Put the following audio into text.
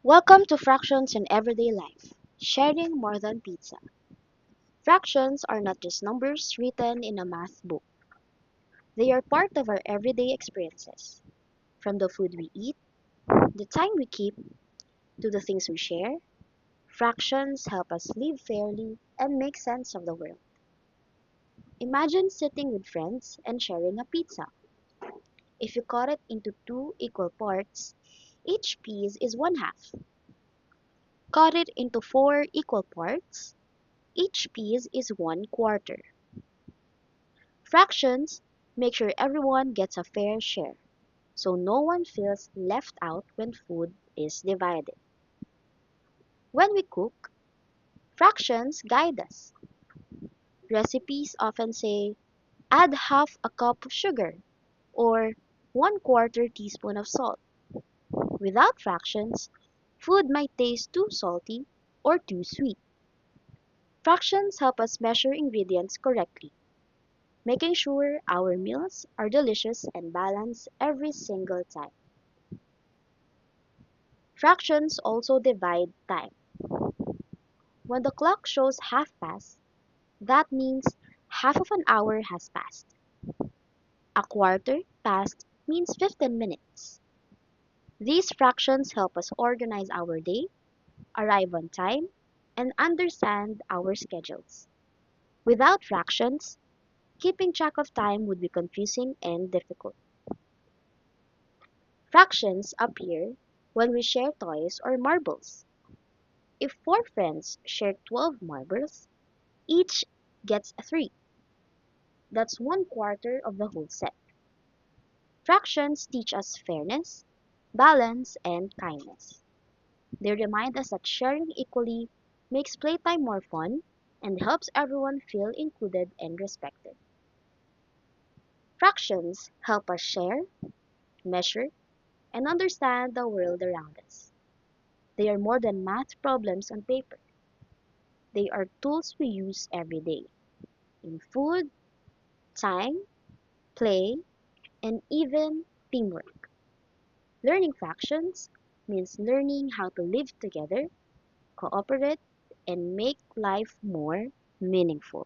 Welcome to Fractions in Everyday Life, sharing more than pizza. Fractions are not just numbers written in a math book. They are part of our everyday experiences. From the food we eat, the time we keep, to the things we share, fractions help us live fairly and make sense of the world. Imagine sitting with friends and sharing a pizza. If you cut it into two equal parts, each piece is one half. Cut it into four equal parts, each piece is one quarter. Fractions make sure everyone gets a fair share, so no one feels left out when food is divided. When we cook, fractions guide us. Recipes often say, add half a cup of sugar or 1/4 teaspoon of salt. Without fractions, food might taste too salty or too sweet. Fractions help us measure ingredients correctly, making sure our meals are delicious and balanced every single time. Fractions also divide time. When the clock shows half past, that means half of an hour has passed. A quarter past means 15 minutes. These fractions help us organize our day, arrive on time, and understand our schedules. Without fractions, keeping track of time would be confusing and difficult. Fractions appear when we share toys or marbles. If four friends share 12 marbles, each gets 3. That's 1/4 of the whole set. Fractions teach us fairness, balance, and kindness. They remind us that sharing equally makes playtime more fun and helps everyone feel included and respected. Fractions help us share, measure, and understand the world around us. They are more than math problems on paper. They are tools we use every day in food, time, play, and even teamwork. Learning fractions means learning how to live together, cooperate, and make life more meaningful.